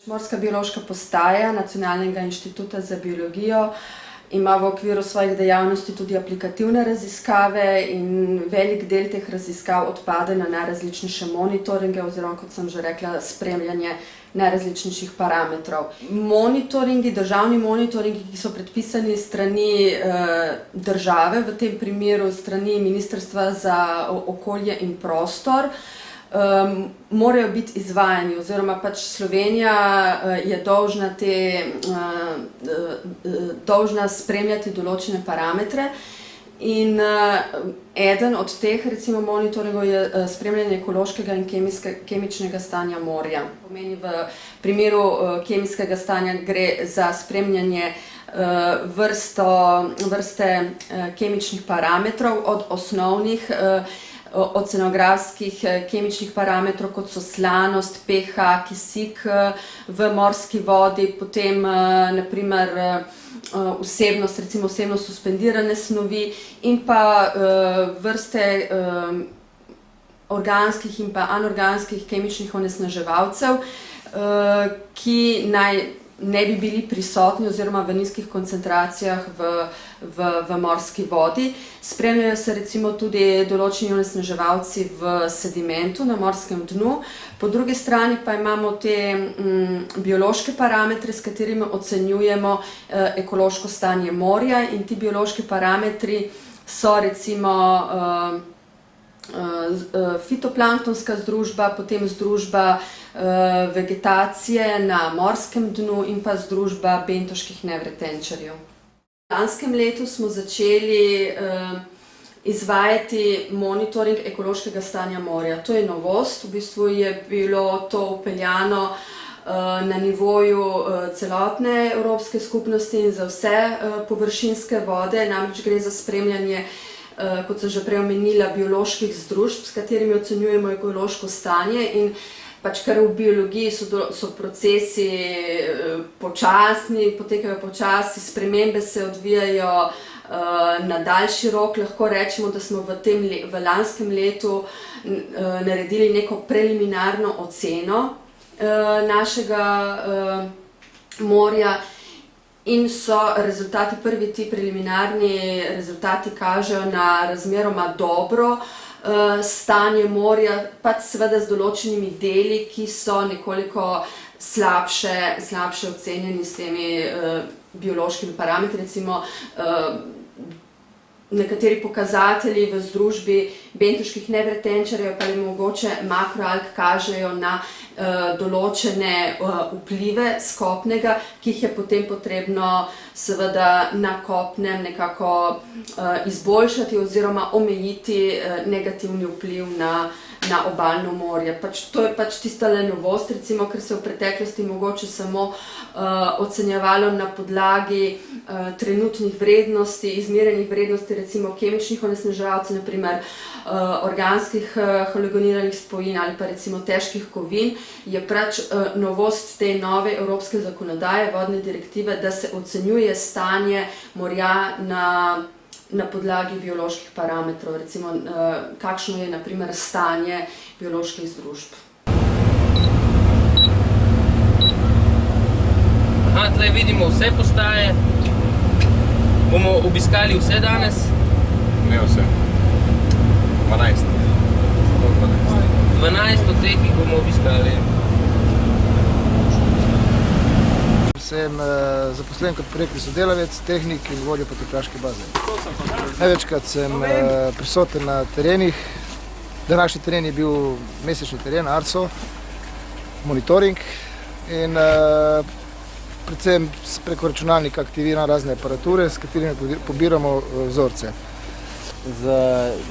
Morska biološka postaja Nacionalnega inštituta za biologijo ima v okviru svojih dejavnosti tudi aplikativne raziskave in velik del teh raziskav odpade na najrazličnejše monitoringe oziroma, kot sem že rekla, spremljanje najrazličnejših parametrov. Monitoringi, državni monitoringi, ki so predpisani strani države, v tem primeru strani Ministrstva za okolje in prostor, morajo biti izvajani oziroma pač Slovenija je dolžna spremljati določene parametre in eden od teh, recimo, monitoringov je spremljanje ekološkega in kemičnega stanja morja. Pomeni, v primeru kemijskega stanja gre za spremljanje vrste kemičnih parametrov od osnovnih oceanografskih kemičnih parametrov, kot so slanost, pH, kisik v morski vodi, potem naprimer vsebnost, recimo vsebnost suspendirane snovi in pa vrste organskih in pa anorganskih kemičnih onesnaževalcev, ki naj ne bi bili prisotni oziroma v nizkih koncentracijah v morski vodi. Spremljajo se recimo tudi določeni onesnaževalci v sedimentu na morskem dnu. Po drugi strani pa imamo te biološke parametre, s katerimi ocenjujemo ekološko stanje morja, in ti biološki parametri so recimo fitoplanktonska združba, potem združba vegetacije na morskem dnu in pa združba bentoških nevretenčarjev. V lanskem letu smo začeli izvajati monitoring ekološkega stanja morja. To je novost, v bistvu je bilo to vpeljano na nivoju celotne Evropske skupnosti in za vse površinske vode, namreč gre za spremljanje, kot sem že prej omenila, bioloških združb, s katerimi ocenjujemo ekološko stanje, in pač ker v biologiji so procesi počasni, potekajo počasi, spremembe se odvijajo na daljši rok, lahko rečemo, da smo v lanskem letu naredili neko preliminarno oceno našega morja in so rezultati, prvi ti preliminarni rezultati kažejo na razmeroma dobro stanje morja, pač seveda z določenimi deli, ki so nekoliko slabše ocenjeni s temi biološkimi parametri. Recimo nekateri pokazatelji v združbi bentoških nevretenčarjev pa mogoče makroalg kažejo na določene vplive skopnega, ki jih je potem potrebno seveda na kopnem nekako izboljšati oziroma omejiti negativni vpliv na obalno morje. To je pač tista novost, recimo, ker se v preteklosti mogoče samo ocenjevalo na podlagi trenutnih vrednosti, izmerjenih vrednosti, recimo kemičnih onesnaževalcev, naprimer organskih halogeniranih spojin ali pa recimo težkih kovin. Je pač novost te nove evropske zakonodaje, vodne direktive, da se ocenjuje stanje morja na podlagi bioloških parametrov, recimo kakšno je na primer stanje bioloških združb. Aha, tle vidimo vse postaje. Bomo obiskali vse danes? Ne vse. 12. 12 od teh jih bomo obiskali. Sem zaposlen kot projektni sodelavec, tehnik in vodja potopraške baze. Največkrat sem prisoten na terenih. Današnji teren je bil mesečni teren, ARSO, monitoring, in predvsem preko računalnika aktiviram razne aparature, s katerimi pobiramo vzorce. Z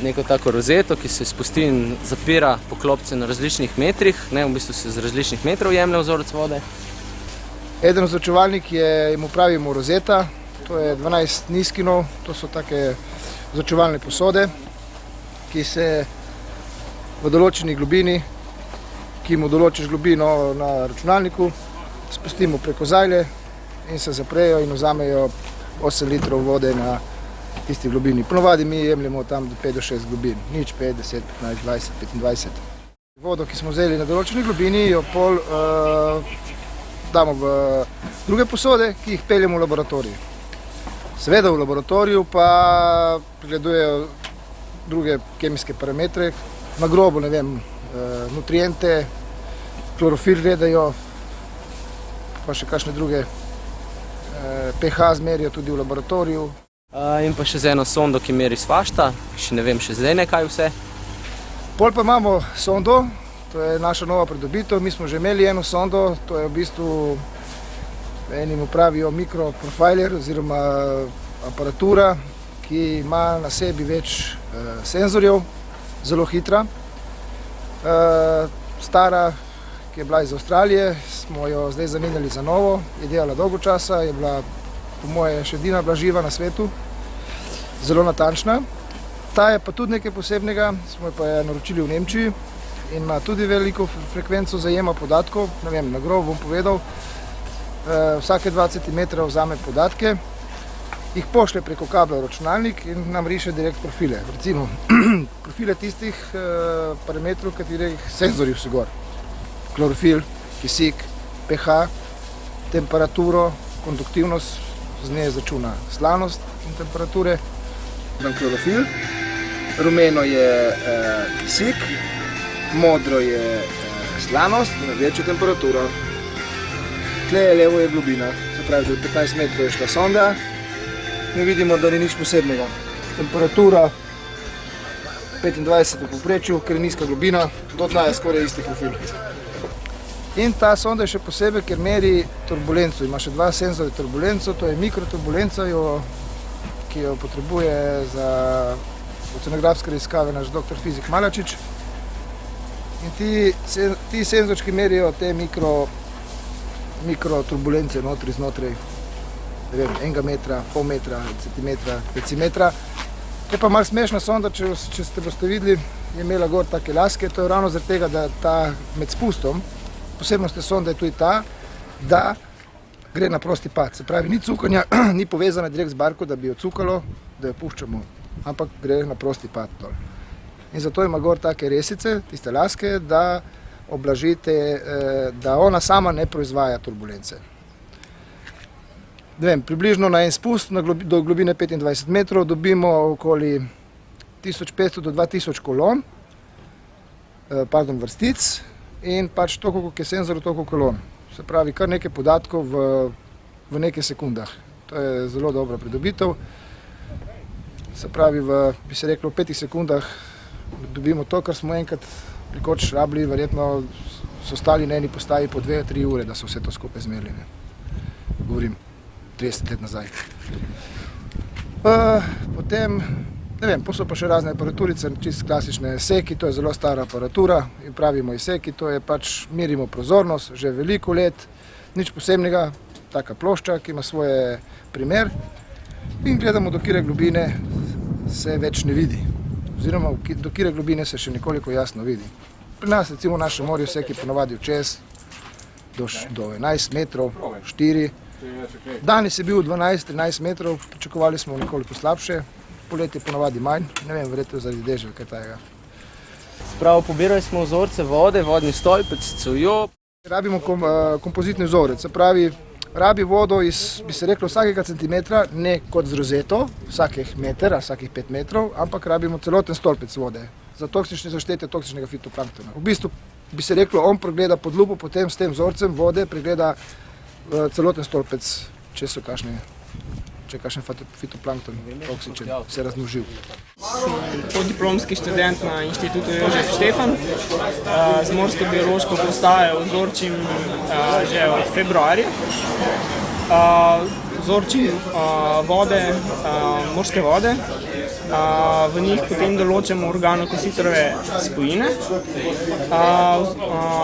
neko tako rozeto, ki se spusti in zapira poklopce na različnih metrih, v bistvu se z različnih metrov jemlje vzorec vode. Eden vzorčevalnik mu pravimo rozeta, to je 12 nizkinov, to so take vzorčevalne posode, ki se v določeni globini, ki mu določiš globino na računalniku, spustimo preko zajlje in se zaprejo in vzamejo 8 litrov vode na tisti globini. Ponovadi mi jemljemo tam do 5 do 6 globin, nič 5, 10, 15, 20, 25. Vodo, ki smo vzeli na določeni globini, jo pol damo v druge posode, ki jih peljemo v laboratorij. Seveda v laboratoriju pa pregledujejo druge kemijske parametre, na grobo, ne vem, nutriente, klorofil gledajo, pa še kakšne druge pH zmerijo tudi v laboratoriju. In pa še z eno sondo, ki meri svašta, še ne vem še zdaj ne kaj vse. Pol pa imamo sondo, to je naša nova pridobitev. Mi smo že imeli eno sondo, to je v bistvu, eni mu pravijo mikroprofiler oziroma aparatura, ki ima na sebi več senzorjev, zelo hitra. Stara, ki je bila iz Avstralije, smo jo zdaj zamenjali za novo, je delala dolgo časa, je bila po moje še edina bila živa na svetu, zelo natančna. Ta je pa tudi nekaj posebnega, smo jo pa naročili v Nemčiji in ima tudi veliko frekvenco zajema podatkov, ne vem, na grobo bom povedal. Vsake 2 cm vzame podatke, jih pošlje preko kabla v računalnik in nam riše direkt profile. Recimo profile tistih parametrov, katerih senzorji so gor. Klorofil, kisik, pH, temperaturo, konduktivnost, z nje začuna slanost in temperature. Klorofil, rumeno je kisik, modro je slanost in rdečo temperaturo. Tle je levo je globina, se pravi, do 15 metrov je šla sonda in vidimo, da ni nič posebnega. Temperatura 25 v povprečju, ker je nizka globina, do dna je skoraj isti profil. In ta sonda je še posebej, ker meri turbulenco. Ima še 2 senzorja turbulenco, to je mikroturbulenca, ki jo potrebuje za oceanografske raziskave naš doktor fizik Malačič. In ti senzorčki merijo te mikroturbulence znotraj, ne vem, 1 metra, pol metra, centimetra, decimetra. Je pa malo smešna sonda, če ste boste videli, je imela gor take laske, to je ravno zaradi tega, da ta med spustom, posebnost te sonde je tudi ta, da gre na prosti pad. Se pravi, ni cukanja, ni povezana direkt z barko, da bi jo cukalo, da jo puščamo, ampak gre na prosti pad dol. In zato ima gor take resice, tiste laske, da oblažite, da ona sama ne proizvaja turbulence. Ne vem, približno na en spust do globine 25 metrov dobimo okoli 1500 do 2000 kolon, vrstic, in pač toliko, koliko je senzorov, toliko kolon. Se pravi, kar nekaj podatkov v nekaj sekundah. To je zelo dobra pridobitev. Se pravi, bi se reklo, v 5 sekundah dobimo to, kar smo enkrat nekoč rabili, verjetno so stali na eni postaji po 2-3 ure, da so vse to skupaj zmerili. Govorim 30 let nazaj. Potem, ne vem, so pa še razne aparaturice, čisto klasične seki, to je zelo stara aparatura in pravimo ji seki, to je pač merimo prozornost, že veliko let, nič posebnega, taka plošča, ki ima svoje primer in gledamo, do kire globine se več ne vidi, oziroma do kire globine se še nekoliko jasno vidi. Pri nas, recimo v našem morju, seki ponovadi včes do 11 metrov, 4. Danes je bil 12-13 metrov, pričakovali smo nekoliko slabše. Poletje ponovadi manj, ne vem, verjetno zaradi dežja, kaj tajega. Spravo, pobirali smo vzorce vode, vodni stolpec, cevjo. Rabimo kompozitni vzorec, se pravi, rabi vodo iz, bi se reklo, vsakega centimetra, ne kot z rozeto, vsakih meter, vsakih 5 metrov, ampak rabimo celoten stolpec vode za toksične zaštete toksičnega fitoplanktona. V bistvu bi se reklo, on pregleda pod lupo, potem s tem vzorcem vode pregleda celoten stolpec, če so kakšen fitoplankton toksičen, se razmnožil. Sem podiplomski študent na inštitutu Jožef Štefan. Z morsko biološko postajo vzorčim že od februarja. Vzorčim vode, morske vode. V njih potem določamo organokositrove spojine.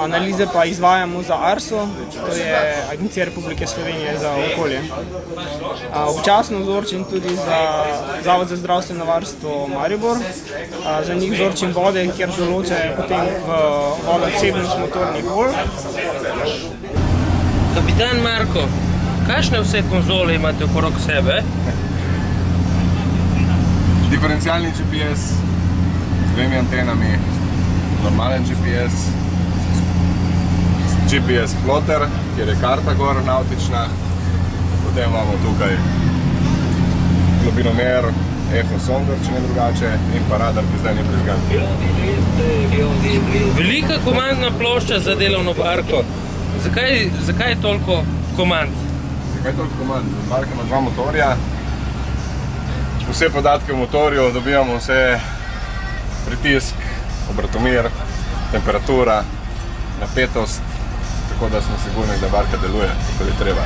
Analize pa izvajamo za ARSO, to je Agencija Republike Slovenije za okolje. Občasno vzorčim tudi za Zavod za zdravstveno varstvo Maribor. Za njih vzorčim vode, kjer določajo potem v vodoosebnost motornih vol. Kapitan Marko, kakšne vse konzole imate okrog sebe? Diferencialni GPS z 2 antenami, normalen GPS, GPS ploter, kjer je karta gor navtična. Potem imamo tukaj globinomer, ehosonder, če ne drugače, in pa radar, ki zdaj ni prižgan. Velika komandna plošča za delovno barko. Zakaj je toliko komand? Zakaj je toliko komand? Barka ima 2 motorja. Vse podatke v motorju dobivamo, vse pritisk, obratomir, temperatura, napetost, tako da smo sigurni, da barka deluje, kako je treba.